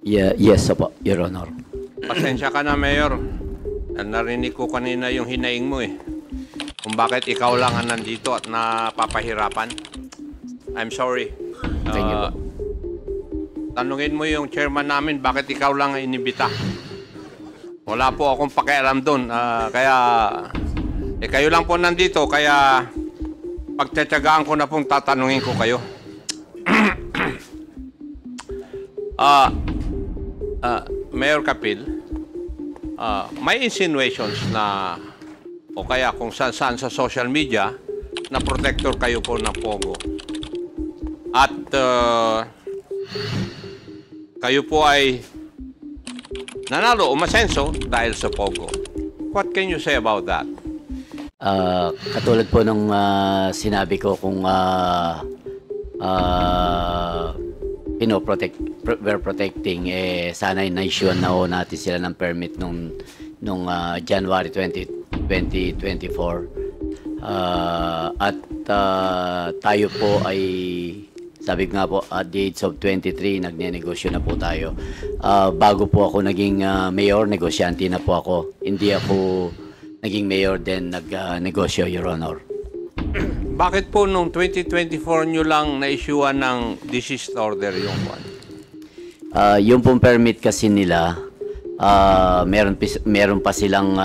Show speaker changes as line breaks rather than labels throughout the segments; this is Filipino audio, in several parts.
Yes, opo, Your Honor.
Pasensya ka na, Mayor. Narinig ko kanina yung hinaing mo eh. Kung bakit ikaw lang ang nandito at napapahirapan. I'm sorry.
Thank you po.
Tanungin mo yung chairman namin, bakit ikaw lang ang inibita? Wala po akong pakialam doon. Kayo lang po nandito, kaya pagtsatsagaan ko na pong tatanungin ko kayo. Mayor Kapil, may insinuations na o kaya kung saan sa social media na protector kayo po ng Pogo. At kayo po ay nanalo o masenso dahil sa Pogo. What can you say about that?
Katulad po nung sinabi ko kung we're protecting, sana na-issue na ho natin sila ng permit nung January 2024. At tayo po ay, sabi ko nga po, at the age of 23, nagnenegosyo na po tayo. Bago po ako naging mayor, negosyante na po ako. Hindi ako naging mayor din nagnegosyo, Your Honor.
Bakit po nung 2024 nyo lang na-issuean ng desist order yung one?
Yung pong permit kasi nila, meron pa silang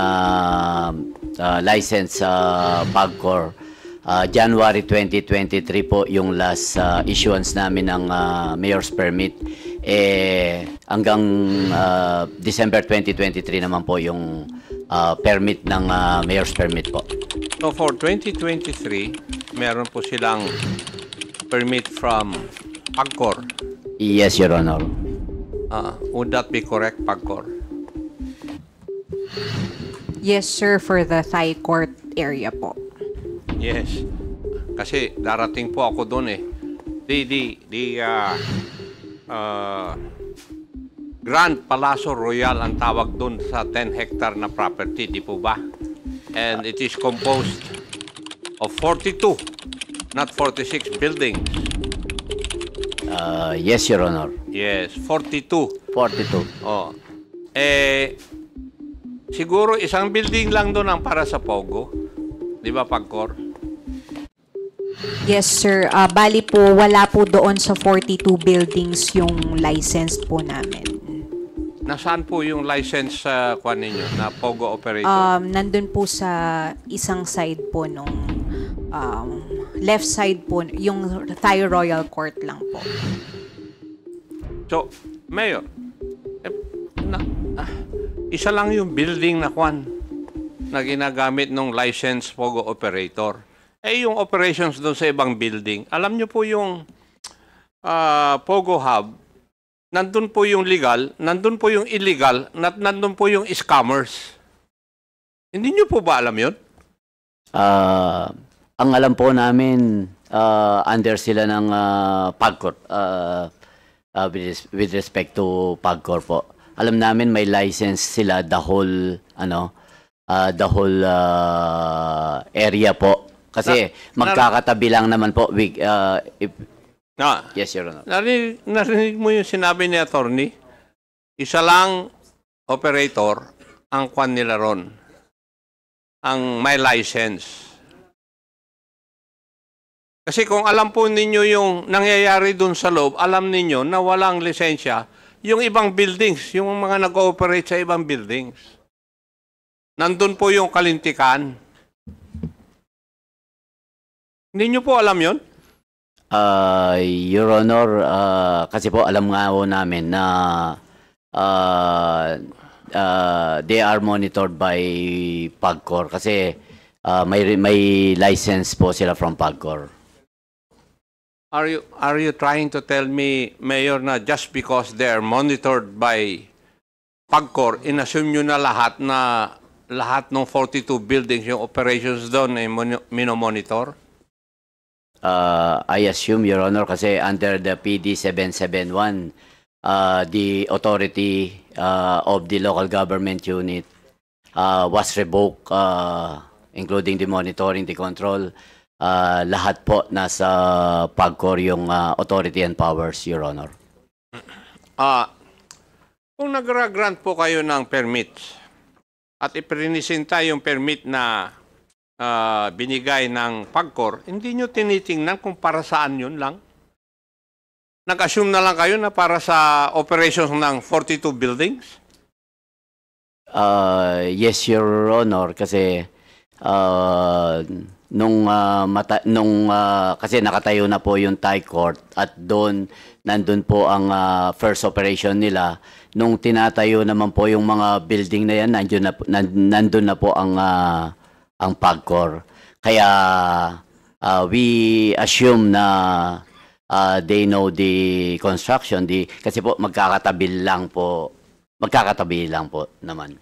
license sa PAGCOR. January 2023 po yung last issuance namin ng mayor's permit. Hanggang December 2023 naman po yung permit ng mayor's permit po.
So for 2023, meron po silang permit from PAGCOR.
Yes, Your Honor.
Would that be correct, PAGCOR?
Yes, sir, for the Thai court area po.
Yes. Kasi darating po ako doon eh. Grand Palacio Royal ang tawag doon sa 10 hectare na property, di po ba? And it is composed of 42, not 46 buildings.
Yes, Your Honor.
Yes, 42.
42.
Oh. Siguro isang building lang doon ang para sa Pogo. Di ba, PAGCOR?
Yes, sir. Bali po, wala po doon sa 42 buildings yung licensed po namin.
Nasaan po yung license sa kuan ninyo na Pogo operator?
Nandun po sa isang side po nung left side po, yung Thai Royal Court lang po.
So, Mayor, isa lang yung building na kuan na ginagamit ng license Pogo operator. Yung operations doon sa ibang building, alam nyo po yung Pogo Hub, nandun po yung legal, nandun po yung illegal, nandun po yung scammers. Hindi nyo po ba alam yun?
Ang alam po namin, under sila ng PAGCOR, with respect to PAGCOR po. Alam namin may license sila the whole area po. Kasi magkakatabi lang naman po. Yes, Your Honor.
Narinig mo yung sinabi ni attorney? Isa lang operator ang kwan nila ron. Ang may license. Kasi kung alam po ninyo yung nangyayari dun sa loob, alam ninyo na walang lisensya yung ibang buildings, yung mga nag-ooperate sa ibang buildings. Nandun po yung kalintikan. Hindi nyo po alam yun?
Your Honor, kasi po alam nga po namin na they are monitored by PAGCOR kasi may license po sila from PAGCOR.
Are you trying to tell me, Mayor, na just because they are monitored by PAGCOR, inassume nyo na lahat ng 42 buildings yung operations doon ay minomonitor?
I assume, Your Honor, kasi under the PD 771, the authority of the local government unit was revoked, including the monitoring, the control. Lahat po nasa PAGCOR yung authority and powers, Your Honor.
Kung nag-grant po kayo ng permits at iprinisinta yung permit na binigay ng PAGCOR, hindi nyo tinitingnan kung para saan yun lang? Nag-assume na lang kayo na para sa operations ng 42 buildings?
Yes, Your Honor, kasi kasi nakatayo na po yung Thai court at nandun po ang first operation nila. Nung tinatayo naman po yung mga building na yan, nandun na po ang PAGCOR. Kaya we assume na they know the construction, kasi po magkakatabi lang po naman.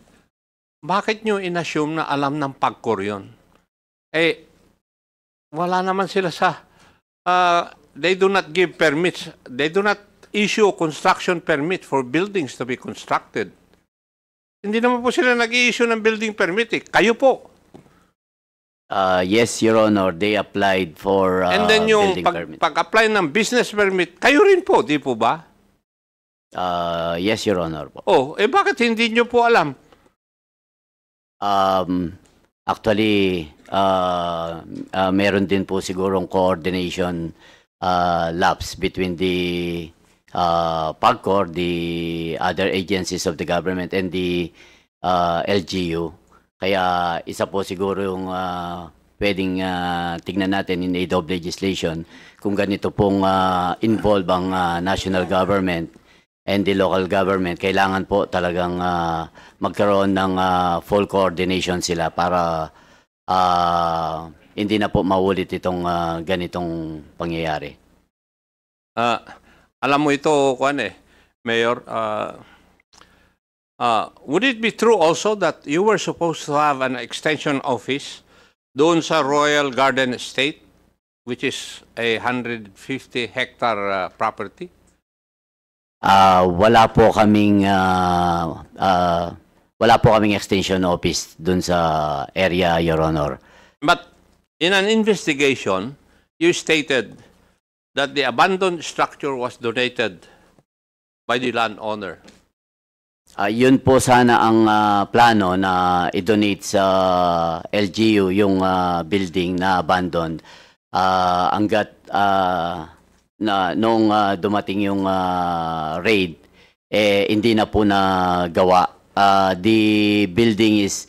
Bakit nyo inassume na alam ng PAGCOR yun? Wala naman sila they do not give permits. They do not issue construction permit for buildings to be constructed. Hindi naman po sila nag-i-issue ng building permit. Kayo po.
Yes, Your Honor, they applied for
And then yung
building permit.
pag-apply ng business permit, kayo rin po, di po ba?
Yes, Your Honor po.
Bakit hindi nyo po alam?
Actually, meron din po sigurong coordination lapse between the PAGCOR, the other agencies of the government, and the LGU. Kaya isa po siguro yung pwedeng tignan natin in aid of legislation kung ganito pong involve ang national government and the local government. Kailangan po talagang magkaroon ng full coordination sila para hindi na po maulit itong ganitong pangyayari.
Alam mo ito, Mayor, would it be true also that you were supposed to have an extension office doon sa Royal Garden Estate, which is a 150-hectare property?
Wala po kaming extension office doon sa area, Your Honor.
But in an investigation, you stated that the abandoned structure was donated by the landowner.
Yun po sana ang plano na i-donate sa LGU yung building na abandoned. Hanggat nung dumating yung raid, hindi na po nagawa. The building is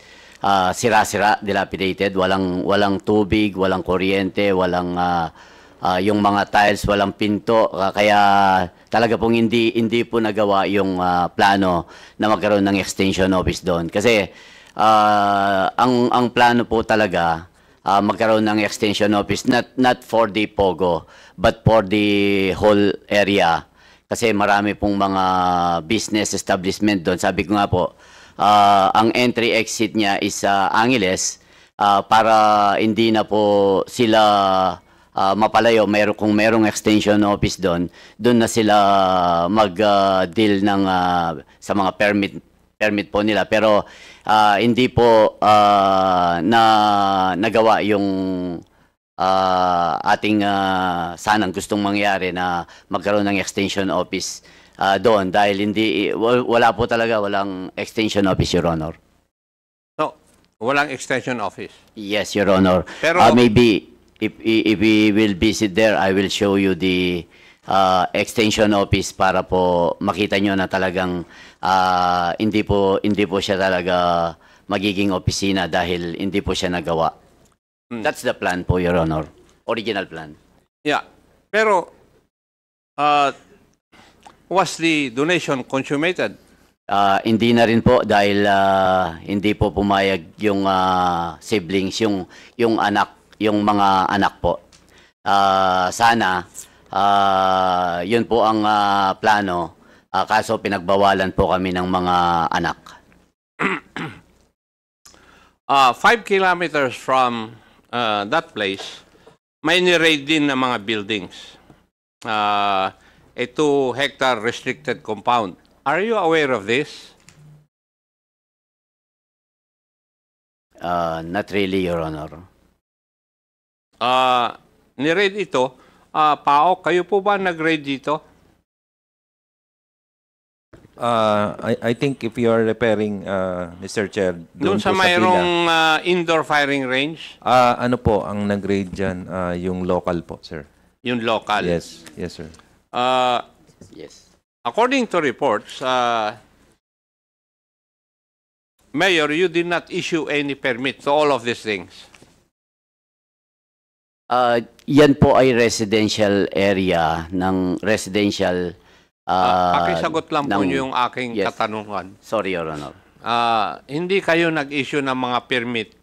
sira-sira, dilapidated, walang tubig, walang kuryente, walang yung mga tiles, walang pinto, kaya talaga pong hindi po nagawa yung plano na magkaroon ng extension office doon. Kasi ang plano po talaga magkaroon ng extension office not for the POGO but for the whole area. Kasi marami pong mga business establishment doon. Sabi ko nga po, ang entry exit niya is Angeles para hindi na po sila mapalayo. Kung merong extension office doon na sila mag-deal ng sa mga permit po nila. Pero hindi po nagawa yung ating sanang gustong mangyari na magkaroon ng extension office doon dahil walang extension office, Your Honor.
No, walang extension office.
Yes, Your Honor.
Pero
maybe if we will visit there, I will show you the extension office para po makita nyo na talagang hindi po siya talaga magiging opisina dahil hindi po siya nagawa. That's the plan po, Your Honor. Original plan.
Yeah. Pero was the donation consummated?
Hindi na rin po dahil hindi po pumayag yung siblings, yung anak, yung mga anak po. Sana yun po ang plano, kaso pinagbawalan po kami ng mga anak.
5 kilometers from that place, may ni-raid din na mga buildings. A 2-hectare restricted compound. Are you aware of this?
Not really, Your Honor.
Ni-raid ito. Pao, kayo po ba nag-raid dito?
I think if you are referring, Mr. Chair,
Doon sa
po pila.
mayroong indoor firing range,
Ano po ang nag-grade dyan? Yung local po, sir.
yung local.
Yes, yes, sir.
Yes.
According to reports, Mayor, you did not issue any permit to all of these things.
Yan po ay residential area ng residential
Pakisagot lang po
ng-
niyo yung aking
Yes.
katanungan.
Sorry, Your Honor.
Hindi kayo nag-issue ng mga permit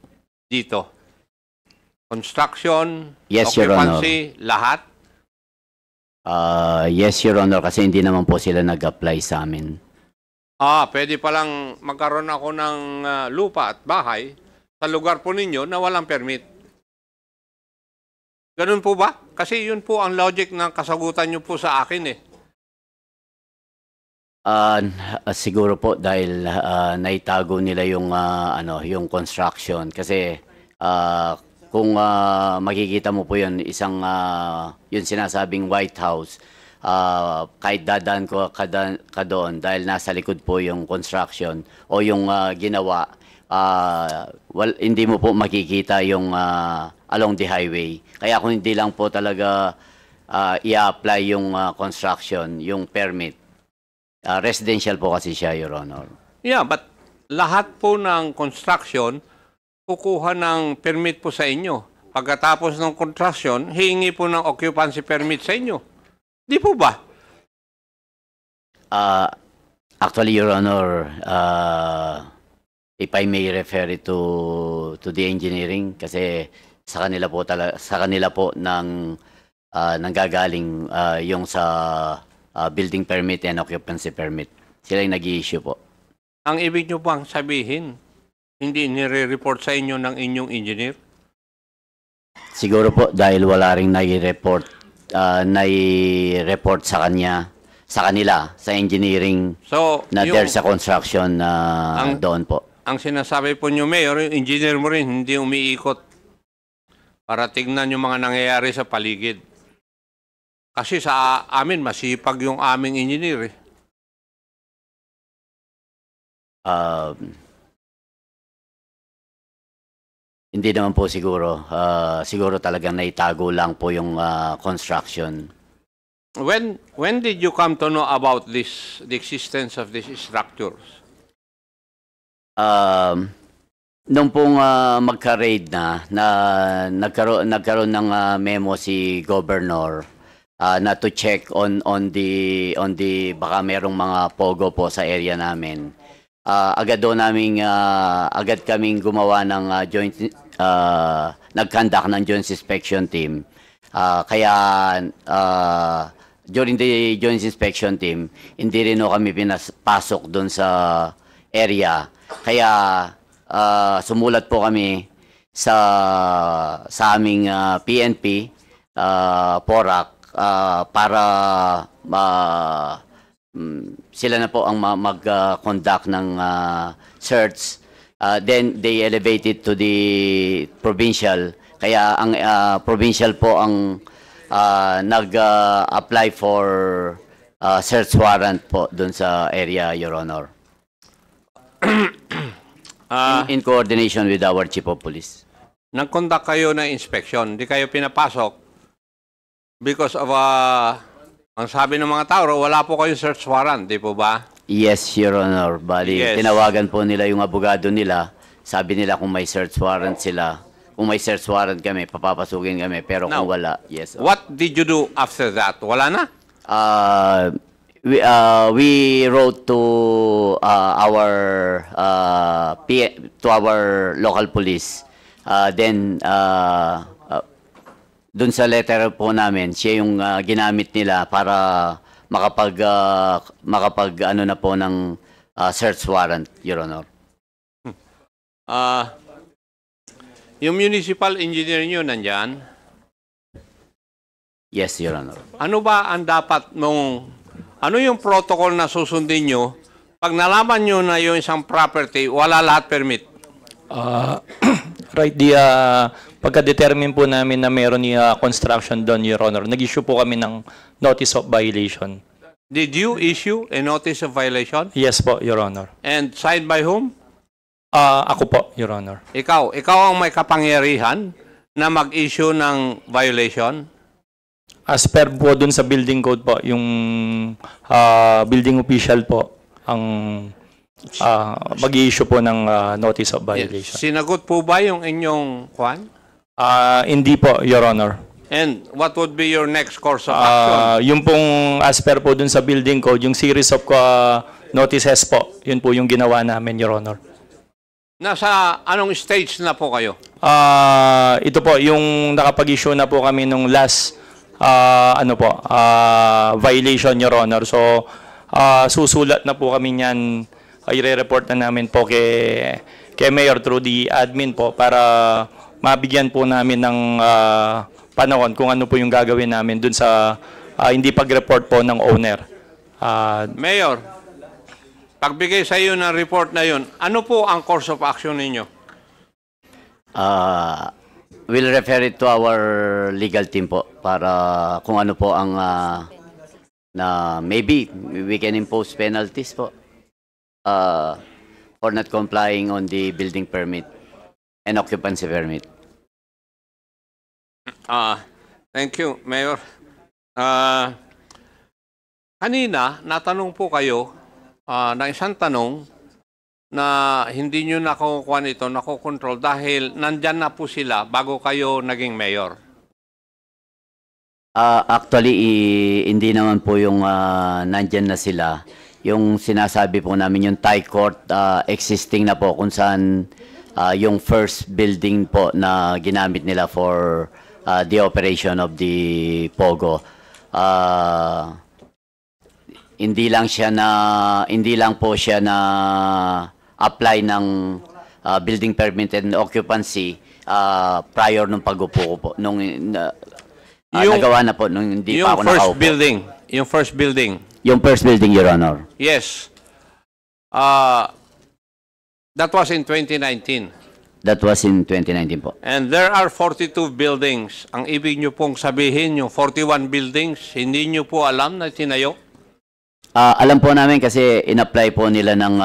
dito? Construction,
Yes, Your Honor.
occupancy, lahat?
Yes, Your Honor, kasi hindi naman po sila nag-apply sa amin.
Pwede palang magkaroon ako ng lupa at bahay sa lugar po ninyo na walang permit. Ganun po ba? Kasi yun po ang logic ng kasagutan nyo po sa akin eh.
Siguro po dahil naitago nila yung yung construction kasi kung makikita mo po yun isang yung sinasabing White House, kahit dadaan ko ka doon dahil nasa likod po yung construction o yung ginawa, hindi mo po makikita yung along the highway. Kaya kung hindi lang po talaga i-apply yung construction, yung permit, residential po kasi siya, Your Honor.
Yeah, but lahat po ng construction kukuha ng permit po sa inyo. Pagkatapos ng construction, hihingi po ng occupancy permit sa inyo. Di po ba?
Actually, Your Honor, if I may refer it to the engineering, kasi sa kanila po nanggagaling yung sa building permit and occupancy permit. Sila yung nag-i-issue po.
Ang ibig nyo bang sabihin, hindi nire-report sa inyo ng inyong engineer?
Siguro po dahil wala ring nai-report sa kanila, sa engineering
So,
na
yung,
there sa construction doon po.
ang sinasabi po nyo, Mayor, yung engineer mo rin, hindi umiikot para tignan yung mga nangyayari sa paligid. Kasi sa amin, masipag yung aming engineer eh.
Hindi naman po siguro. Siguro talagang naitago lang po yung construction.
When did you come to know about the existence of these structures?
Nung pong magka-raid na nagkaroon ng memo si Governor na to check on the baka merong mga pogo po sa area namin. Agad kaming gumawa ng nag-conduct ng joint inspection team. Kaya during the joint inspection team, hindi rin kami pinapasok doon sa area. Kaya sumulat po kami sa aming PNP, PORAC, para sila na po ang mag-conduct ng search. Then they elevated to the provincial. Kaya ang provincial po ang nag-apply for search warrant po dun sa area, Your Honor. In coordination with our Chief of Police.
Nag-conduct kayo ng inspection, di kayo pinapasok because of ang sabi ng mga tao, wala po kayong search warrant, di po ba?
Yes, Your Honor. Bali,
Yes.
tinawagan po nila yung abogado nila. Sabi nila kung may search warrant sila. Kung may search warrant kami, papapasukin kami. Pero
Now,
kung wala, yes.
What did you do after that? Wala na?
We wrote to our local police. Then dun sa letter po namin, siya yung ginamit nila para makapag ano na po ng search warrant, Your Honor.
Yung municipal engineer nyo nandyan,
Yes, Your Honor.
ano ba ang dapat ano yung protocol na susundin nyo pag nalaman nyo na yung isang property, wala lahat permit?
Right, pagka-determine po namin na meron ni construction doon, Your Honor, nag-issue po kami ng notice of violation.
Did you issue a notice of violation?
Yes po, Your Honor.
And signed by whom?
Ako po, Your Honor.
Ikaw ang may kapangyarihan na mag-issue ng violation?
As per po dun sa building code po, yung building official po ang mag-i-issue po ng notice of violation.
Sinagot po ba yung inyong kwan?
Hindi po, Your Honor.
And what would be your next course of action?
Yung pong as per po dun sa building code, yung series of notices po, yun po yung ginawa namin, Your Honor.
Nasa anong stage na po kayo?
Ito po, yung nakapag-issue na po kami nung last violation, Your Honor. So, susulat na po kami niyan, i-report na namin po kay Mayor through the admin po para mabigyan po namin ng panahon kung ano po yung gagawin namin dun sa hindi pag-report po ng owner.
Mayor, pagbigay sa iyo ng report na yun, ano po ang course of action ninyo?
We'll refer it to our legal team po para kung ano po ang na maybe we can impose penalties po for not complying on the building permit and occupancy permit.
Thank you, Mayor. Kanina, natanong po kayo ng isang tanong na hindi nyo nakukuha nito, nakokontrol dahil nandyan na po sila bago kayo naging mayor.
Actually, hindi naman po yung nandyan na sila. Yung sinasabi po namin, yung Thai court existing na po kung saan yung first building po na ginamit nila for the operation of the Pogo. Hindi lang po siya na apply ng building permit and occupancy prior nung pag-upo ko po nung nagawa na po nung hindi pa ako nakaupo.
Yung first building.
Yung first building, Your Honor.
Yes. That was in 2019.
That was in 2019 po.
And there are 42 buildings. Ang ibig nyo pong sabihin, yung 41 buildings, hindi nyo po alam na tinayo?
Alam po namin kasi in-apply po nila ng,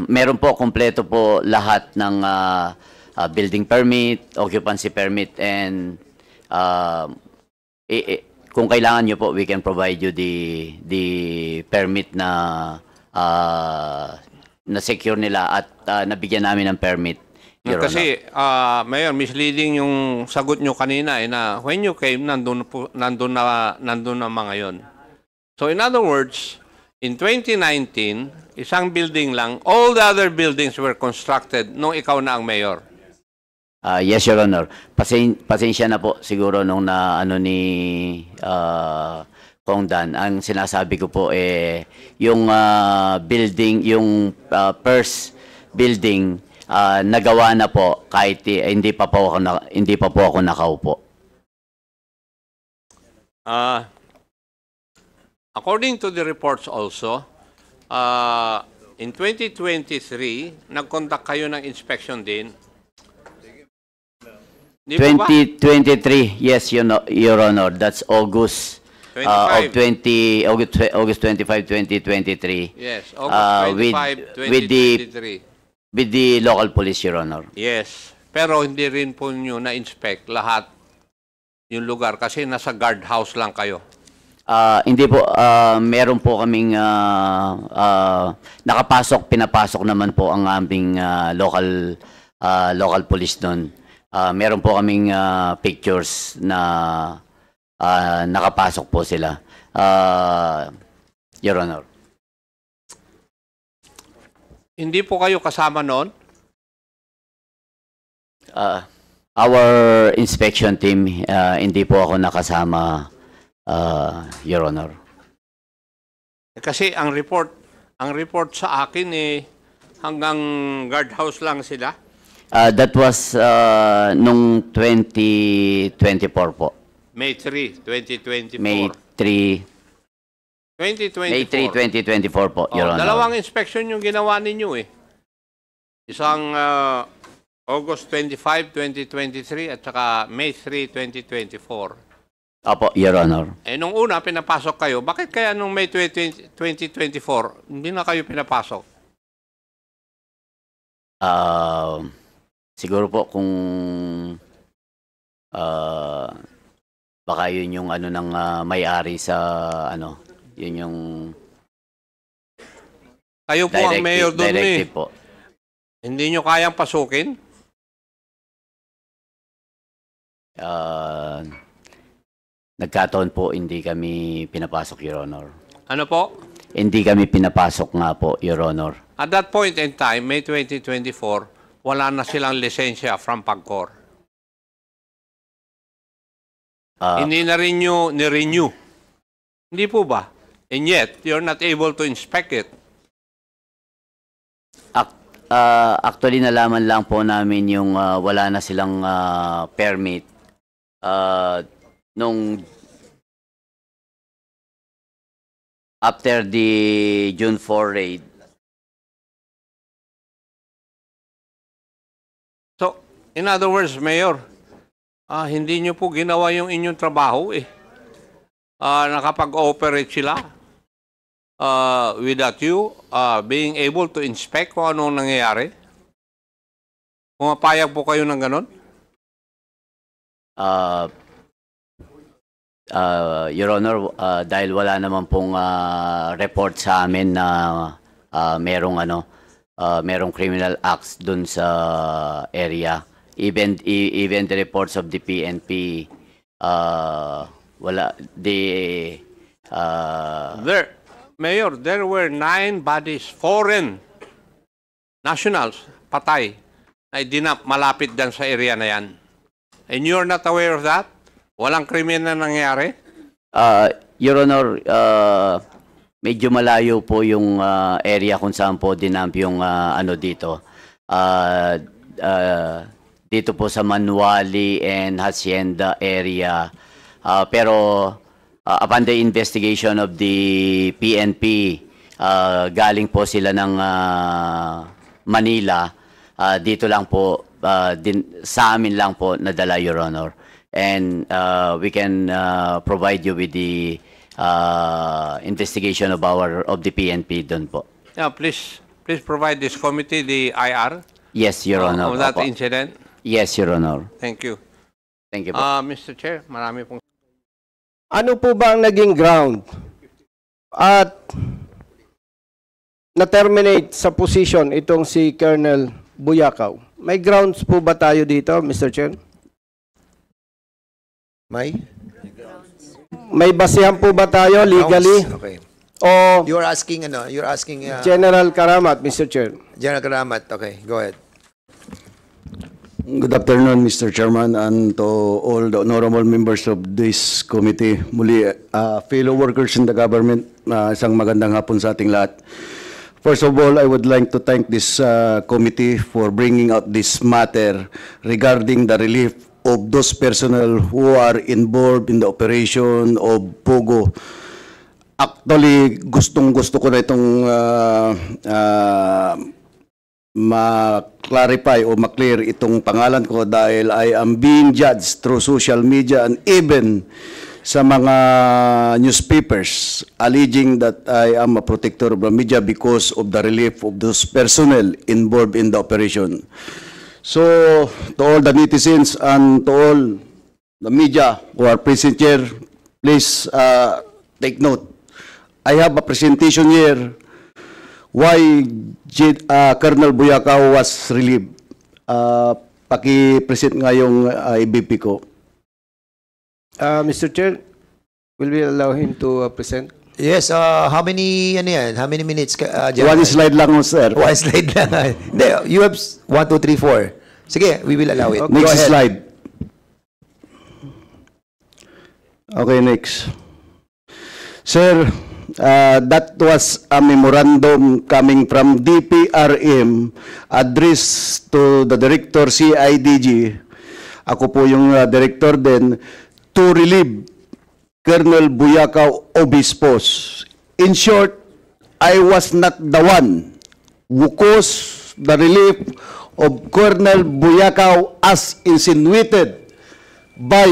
meron po, kompleto po lahat ng building permit, occupancy permit, and kung kailangan nyo po, we can provide you the permit na secure nila at nabigyan namin ng permit.
Kasi, Mayor, misleading yung sagot nyo kanina na when you came, nandun na mga yon. So, in other words, in 2019, isang building lang, all the other buildings were constructed nung ikaw na ang mayor.
Yes, Your Honor. Pasensya na po siguro nung ni Kong Dan. Ang sinasabi ko po yung building, yung first building, nagawa na po kahit hindi pa po ako nakaupo.
According to the reports also, in 2023, nag-conduct kayo ng inspection din. Di ba?
2023, yes, Your Honor. That's August
25.
August 25, 2023.
Yes, August 25, 2023.
With the local police, Your Honor.
Yes, pero hindi rin po nyo na-inspect lahat yung lugar kasi nasa guardhouse lang kayo.
Hindi po, meron po kaming pinapasok naman po ang aming local police doon. Meron po kaming pictures na nakapasok po sila. Your Honor.
Hindi po kayo kasama noon?
Our inspection team, hindi po ako nakasama, Your Honor.
Kasi ang report sa akin hanggang guardhouse lang sila.
That was nung 2024 po.
May 3, 2024.
May 3,
2024.
May 3, 2024 po, Your Honor.
Dalawang inspection yung ginawa ninyo Isang August 25, 2023 at saka May 3, 2024.
Opo, Your Honor.
Eh, nung una, pinapasok kayo. Bakit kaya nung May 2024, hindi na kayo pinapasok?
Siguro po kung baka yun yung ano ng may-ari sa ano, yun yung
Kayo po ang mayor doon eh.
directive po.
Hindi nyo kayang pasukin?
Nagkataon po hindi kami pinapasok, Your Honor.
Ano po?
Hindi kami pinapasok nga po, Your Honor.
At that point in time, May 2024, wala na silang lisensya from PAGCOR. Hindi na rin nyo ni-renew. Hindi po ba? And yet, you're not able to inspect it.
Actually, nalaman lang po namin yung wala na silang permit nung after the June 4 raid.
So, in other words, Mayor, hindi nyo po ginawa yung inyong trabaho eh. Nakapag-operate sila without you being able to inspect kung anong nangyayari. Pumapayag po kayo ng ganon?
Your Honor, dahil wala naman pong report sa amin na merong criminal acts dun sa area. Even the reports of the PNP, wala.
Mayor, there were 9 bodies, foreign nationals, patay, na dinap malapit dyan sa area na yan. And you're not aware of that? Walang krimen na nangyari?
Your Honor, medyo malayo po yung area kung saan po dinamp yung ano dito. Dito po sa Manuali and Hacienda area. Pero upon the investigation of the PNP, galing po sila ng Manila. Dito lang po, sa amin lang po nadala, Your Honor. And we can provide you with the investigation of the PNP doon po.
Yeah, please provide this committee the IR.
Yes, Your Honor.
Of that
Opo.
incident.
Yes, Your Honor.
Thank you.
Thank you po.
Mr. Chair, marami pong...
Ano po ba ang naging ground at na-terminate sa position itong si Colonel Buyakaw? May grounds po ba tayo dito, Mr. Chair? May basihan po ba tayo legally?
Okay.
O
You're asking
General Karamat, Mr. Chair?
General Karamat. Okay, go ahead.
Good afternoon, Mr. Chairman, and to all the honorable members of this committee. Muli, fellow workers in the government, isang magandang hapon sa ating lahat. First of all, I would like to thank this committee for bringing out this matter regarding the relief of those personnel who are involved in the operation of Pogo. Actually, gustong-gusto ko na itong ma-clarify o ma-clear itong pangalan ko dahil I am being judged through social media and even sa mga newspapers alleging that I am a protector of the media because of the relief of those personnel involved in the operation. So, to all the netizens and to all the media who are present here, please take note. I have a presentation here why Colonel Buyakaw was relieved. Paki-present nga yung IBP ko.
Mr. Chair, will we allow him to present?
Yes, how many minutes? General?
One slide lang, sir.
One slide lang. You have 1, 2, 3, 4. Sige, we will allow it.
Okay. Next
Go ahead.
slide. Okay, next. Sir, that was a memorandum coming from DPRM addressed to the Director CIDG. Ako po yung director din, to relieve Colonel Buyakaw of his post. In short, I was not the one who caused the relief of Colonel Buyakaw as insinuated by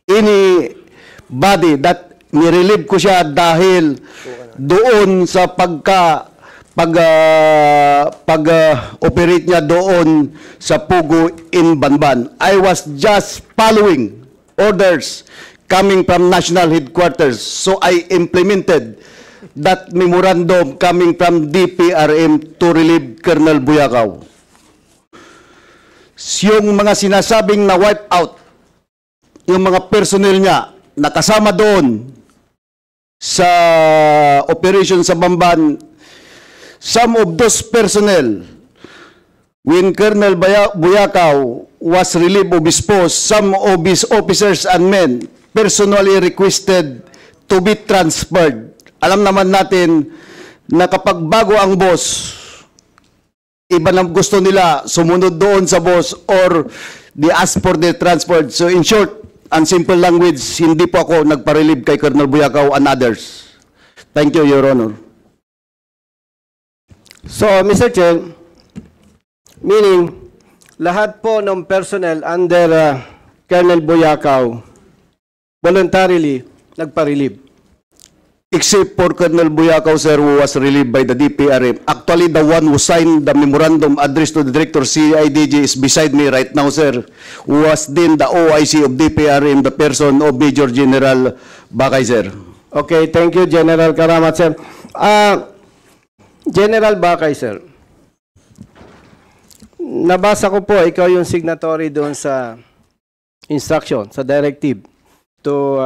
any body that nirelieve ko siya dahil doon sa pag-operate niya doon sa Pugo in Banban. I was just following orders coming from national headquarters. So I implemented that memorandum coming from DPRM to relieve Colonel Buyakaw. Yung mga sinasabing na wipe out, yung mga personnel niya nakasama doon sa operation sa Bamban, some of those personnel, when Colonel Buyakaw was relieved of his post, some of his officers and men personally requested to be transferred. Alam naman natin na kapag bago ang boss, iba na gusto nila sumunod doon sa boss or they ask for the transfer. So in short, and simple language, hindi po ako nagpa-relieve kay Colonel Buyakaw and others. Thank you, Your Honor.
So, Mr. Chair, meaning, lahat po ng personnel under Colonel Buyakaw voluntarily nagpa-relieve.
Except for Colonel Buyakaw, sir, who was relieved by the DPRM. Actually, the one who signed the memorandum addressed to the Director CIDG is beside me right now, sir, who was then the OIC of DPRM, the person of Major General Bakay, sir.
Okay, thank you, General Karamat, sir. General Bakay, sir. Nabasa ko po, ikaw yung signatory doon sa instruction, sa directive to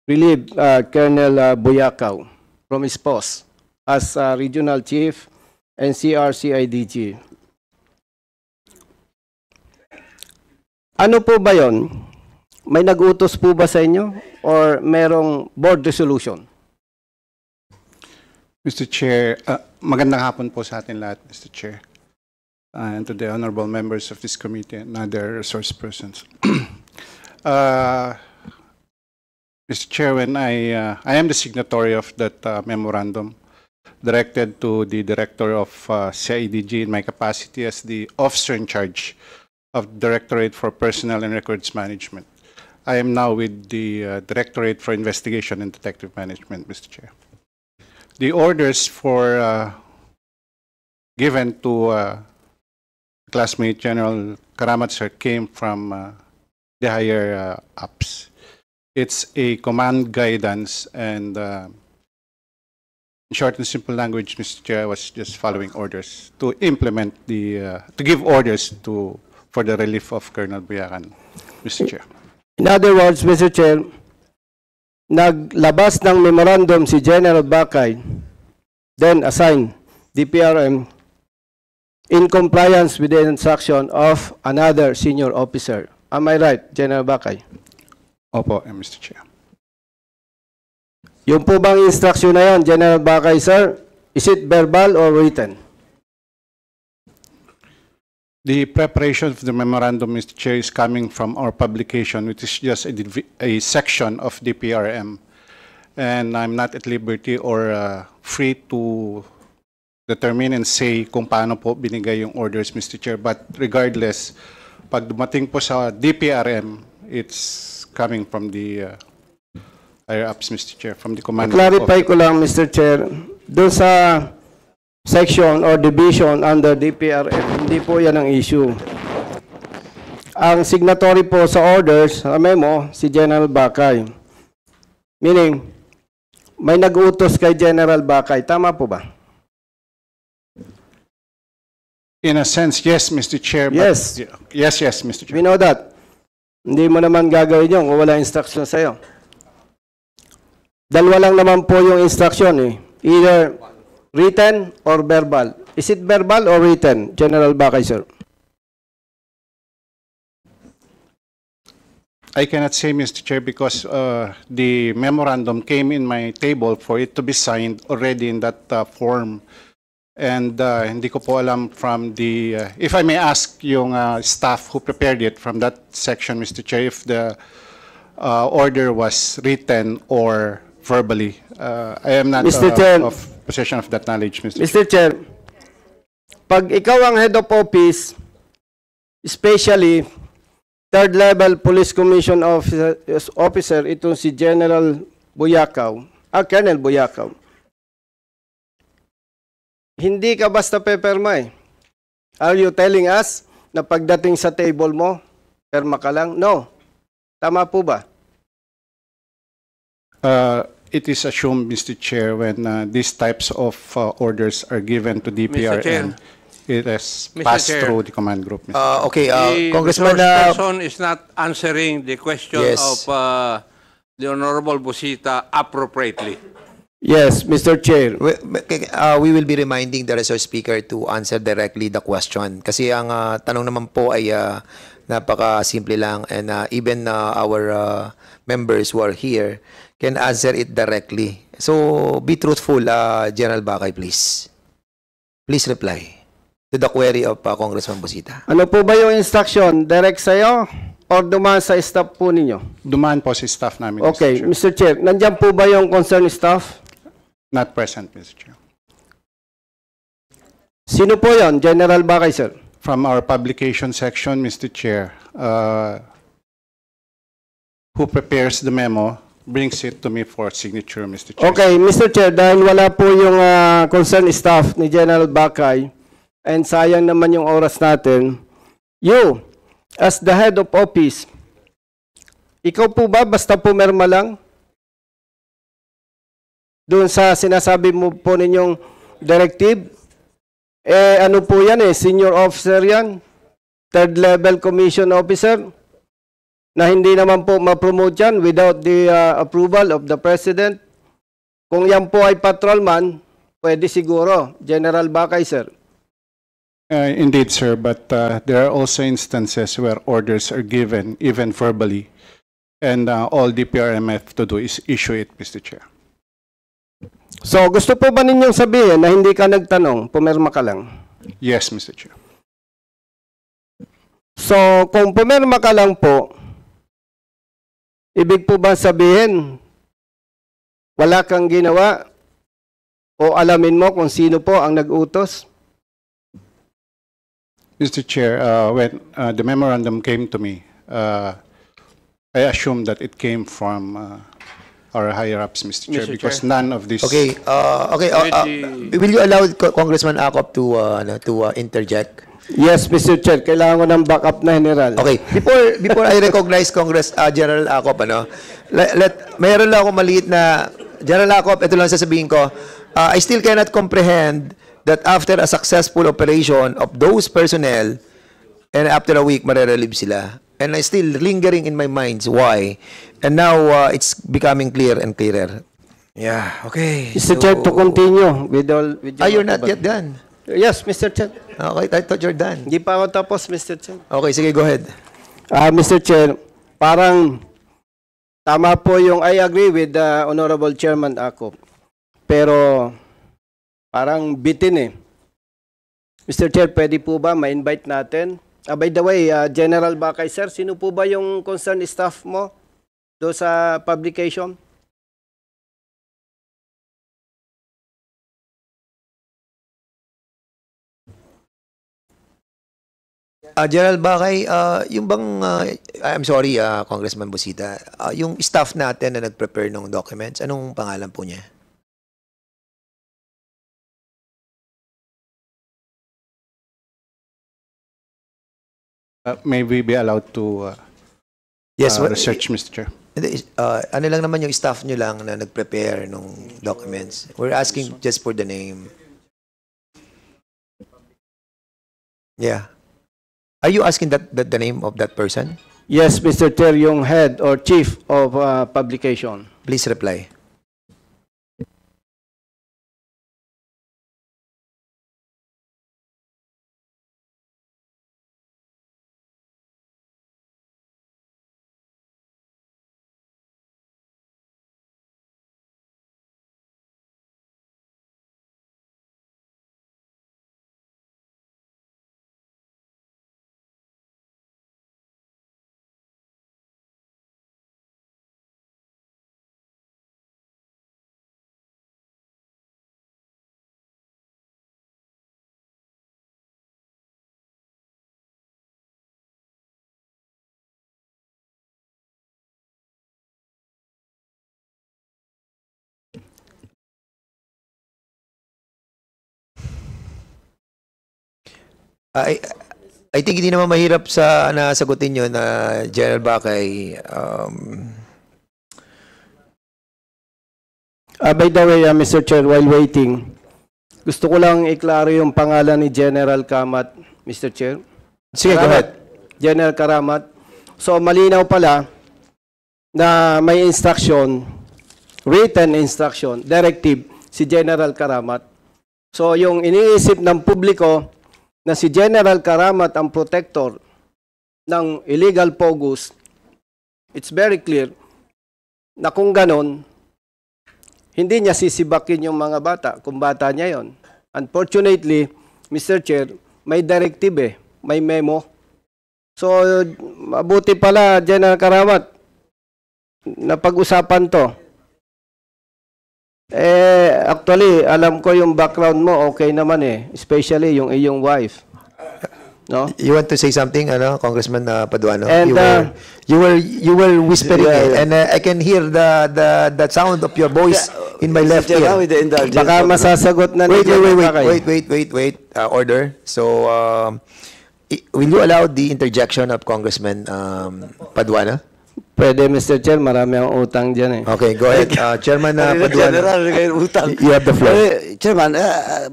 relieve Colonel Buyakaw from his post as Regional Chief and CRCIDG. Ano po ba yon? May nag-utos po ba sa inyo or merong board resolution?
Mr. Chair, magandang hapon po sa atin lahat, Mr. Chair, and to the honorable members of this committee and other resource persons. Mr. Chair, when I am the signatory of that memorandum directed to the Director of CIDG in my capacity as the officer in charge of Directorate for Personnel and Records Management. I am now with the Directorate for Investigation and Detective Management, Mr. Chair. The orders for given to classmate General Karamat, sir, came from the higher ups. It's a command guidance, and in short and simple language, Mr. Chair, I was just following orders to implement to give orders for the relief of Colonel Buyakan, Mr. Chair.
In other words, Mr. Chair, naglabas ng memorandum si General Bakay, then assigned DPRM in compliance with the instruction of another senior officer. Am I right, General Bakay?
Opo, Mr. Chair.
Yung po bang instruction na yan, General Bakay, sir, is it verbal or written?
The preparation of the memorandum, Mr. Chair, is coming from our publication, which is just a section of DPRM. And I'm not at liberty or free to determine and say kung paano po binigay yung orders, Mr. Chair. But regardless, pag dumating po sa DPRM, it's coming from the higher ups, Mr. Chair, from the command.
Clarify ko lang, Mr. Chair, doon sa section or division under DPRM, hindi po yan ang issue. Ang signatory po sa orders, sa memo, si General Bakay. Meaning, may nag-utos kay General Bakay. Tama po ba?
In a sense, yes, Mr. Chair.
Yes.
But, yes, Mr. Chair.
We know that. Hindi mo naman gagawin yun kung wala instruction sa'yo. Dalawa lang naman po yung instruction eh. Either written or verbal. Is it verbal or written, General Bakay, sir?
I cannot say, Mr. Chair, because the memorandum came in my table for it to be signed already in that form. And hindi ko po alam from the, if I may ask yung staff who prepared it from that section, Mr. Chair, if the order was written or verbally. I am not of possession of that knowledge, Mr. Chair.
Mr. Chair, pag ikaw ang head of office, especially third level police commission officer itong si General Buyakaw, Colonel Buyakaw. Hindi ka basta peperma eh. Are you telling us na pagdating sa table mo, perma ka lang? No. Tama po ba?
It is assumed, Mr. Chair, when these types of orders are given to DPRM, it has
Mr.
passed
Chair.
through the command group. Mr. Chair.
Okay,
The
Congressman,
resource person is not answering the question
Yes.
of the Honorable Busita appropriately.
Yes, Mr. Chair.
we will be reminding the resource speaker to answer directly the question. Kasi ang tanong naman po ay napaka-simple lang, and even our members who are here can answer it directly. So, be truthful, General Bakay, please. Please reply to the query of Congressman Busita.
Ano po ba yung instruction? Direct sa'yo or dumaan sa staff po ninyo?
Dumaan po si staff namin,
Okay,
Mr. Chair.
Mr. Chair, nandyan po ba yung concerned staff?
Not present, Mr. Chair.
Sino po yon? General Bakay, sir?
From our publication section, Mr. Chair, who prepares the memo brings it to me for signature, Mr. Chair.
Okay, Mr. Chair, dahil wala po yung concerned staff ni General Bakay, and sayang naman yung oras natin, you, as the head of office, ikaw po ba basta pumirma lang? Doon sa sinasabi mo po ninyong directive? Ano po yan senior officer yan? Third level commission officer? Na hindi naman po ma-promote yan without the approval of the President? Kung yan po ay patrolman, pwede siguro. General Bakay, sir.
Indeed, sir, but there are also instances where orders are given, even verbally, and all DPRM have to do is issue it, Mr. Chair.
So, gusto po ba ninyong sabihin na hindi ka nagtanong, pumirma ka lang?
Yes, Mr. Chair.
So, kung pumirma ka lang po, ibig po ba sabihin, wala kang ginawa o alamin mo kung sino po ang nag-utos?
Mr. Chair, when the memorandum came to me, I assumed that it came from our higher-ups, Mr. Chair,
Mr.
because
Chair.
none of this...
Okay, will you allow Congressman Acop to interject?
Yes, Mr. Chair. Kailangan ko ng backup na general.
Okay, before I recognize General Acop, mayroon lang ako maliit na, General Acop, ito lang sasabihin ko, I still cannot comprehend that after a successful operation of those personnel, and after a week, marerelieve sila. And I still lingering in my mind why. And now, it's becoming clear and clearer. Yeah, okay.
Mr. Chair, to continue with all... With
You're not yet done.
Yes, Mr. Chair.
Okay, I thought you're done.
Hindi pa ako tapos, Mr. Chair.
Okay, sige, go ahead.
Mr. Chair, parang tama po yung I agree with the Honorable Chairman Acop. Pero parang bitin Mr. Chair, pwede po ba ma-invite natin? By the way, General Bakay, sir, sino po ba yung concerned staff mo do sa publication?
General Bakay, yung bang, I'm sorry, Congressman Busita, yung staff natin na nag-prepare ng documents, anong pangalan po niya?
May we be allowed to
Yes,
research, Mr. Chair?
ano lang naman yung staff nyo lang na nag-prepare ng documents. We're asking just for the name. Yeah. Are you asking that the name of that person?
Yes, Mr. Chair, yung head or chief of publication.
Please reply. I think hindi naman mahirap sa sagutin yun na General Bakay.
By the way, Mr. Chair, while waiting, gusto ko lang iklaro yung pangalan ni General Karamat, Mr. Chair.
Sige, go ahead.
General Karamat. So, malinaw pala na may instruction, written instruction, directive, si General Karamat. So, yung iniisip ng publiko na si General Karamat ang protector ng illegal POGOs, it's very clear na kung ganon, hindi niya sisibakin yung mga bata kung bata niya yon. Unfortunately, Mr. Chair, may directive may memo. So, mabuti pala, General Karamat, na pag-usapan to. Actually, alam ko yung background mo, okay naman especially yung iyong wife. No?
You want to say something, Congressman Paduano?
And,
you were whispering and I can hear the sound of your voice in my left ear.
Baka masasagot na
Wait. Order. So, will you allow the interjection of Congressman Paduano?
Pwede, Mr. Chair. Marami ang utang dyan
Okay, go ahead. Chairman Paduano, you have the floor.
Chairman,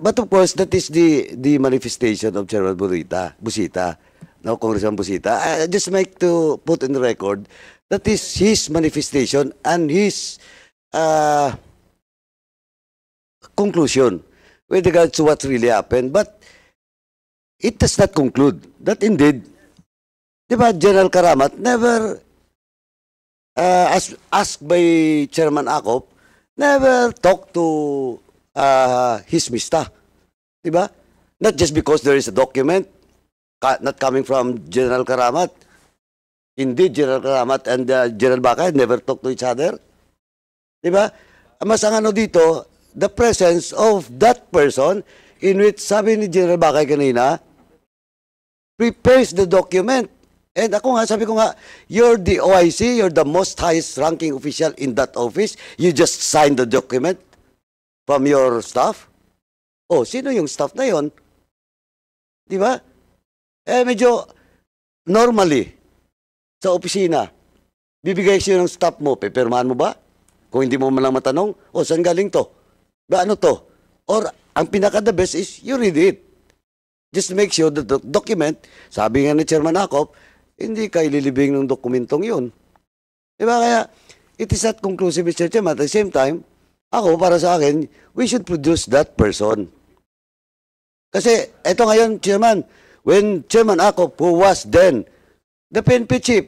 but of course, that is the manifestation of Chairman Busita. No, Congressman Busita. I just like to put in the record that is his manifestation and his conclusion with regards to what really happened. But it does not conclude that indeed, diba, General Karamat never, as asked by Chairman Acop, never talked to his mista. Diba? Not just because there is a document not coming from General Karamat. Indeed, General Karamat and General Bakay never talked to each other. Diba? Mas ang dito, the presence of that person in which sabi ni General Bakay kanina, prepares the document. And ako nga, sabi ko nga, you're the OIC, you're the most highest ranking official in that office. You just signed the document from your staff. Oh, sino yung staff na yon? Di ba? Medyo normally, sa opisina, bibigay siya ng staff mo, pepirmahan mo ba? Kung hindi mo man lang matanong, saan galing to? Ba ano to? Or, ang pinaka-the best is, you read it. Just make sure that the document, sabi nga ni Chairman Acop, hindi ka ililibing ng dokumentong yun. Diba? Kaya, it is not conclusive, Mr. Chairman. At the same time, ako, para sa akin, we should produce that person. Kasi, eto ngayon, Chairman, when Chairman Acop, who was then the PNP chief,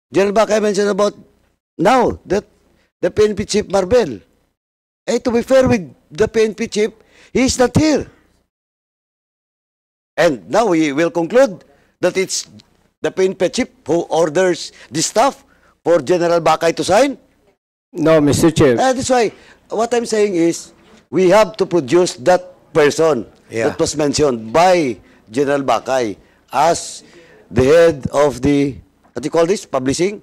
General Bakay mentioned about now, that the PNP chief Marbel. To be fair with the PNP chief, he is not here. And now we will conclude that it's the PNP chief who orders the staff for General Bakay to sign?
No, Mr. Chair.
That's why, what I'm saying is, we have to produce that person that was mentioned by General Bakay as the head of the, what do you call this, publishing?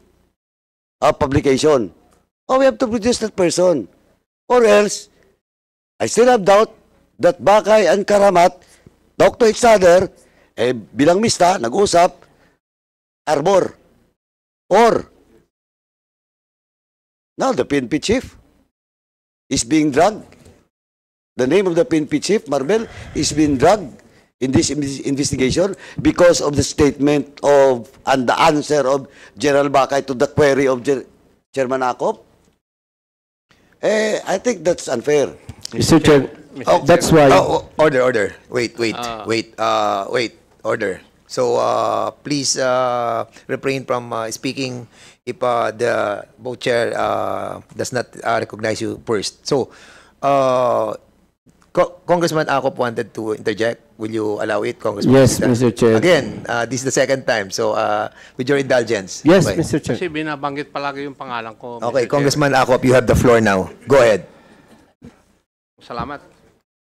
Publication. We have to produce that person. Or else, I still have doubt that Bakay and Karamat talk to each other, bilang mista, nag-usap, Arbor. Or, now the PNP chief is being drugged. The name of the PNP chief, Marbel, is being drugged in this investigation because of the statement of, and the answer of General Bakay to the query of Chairman Acop. I think that's unfair.
Mr. Chair, that's why...
Order. Wait. Order. So, please refrain from speaking if the both chair does not recognize you first. So, Congressman Acop wanted to interject. Will you allow it, Congressman?
Yes, Mr. Chair.
Again, this is the second time. So, with your indulgence.
Yes,
okay.
Mr. Chair.
Kasi binabanggit palagi yung pangalan ko.
Okay,
Mr.
Congressman Acop, you have the floor now. Go ahead.
Salamat.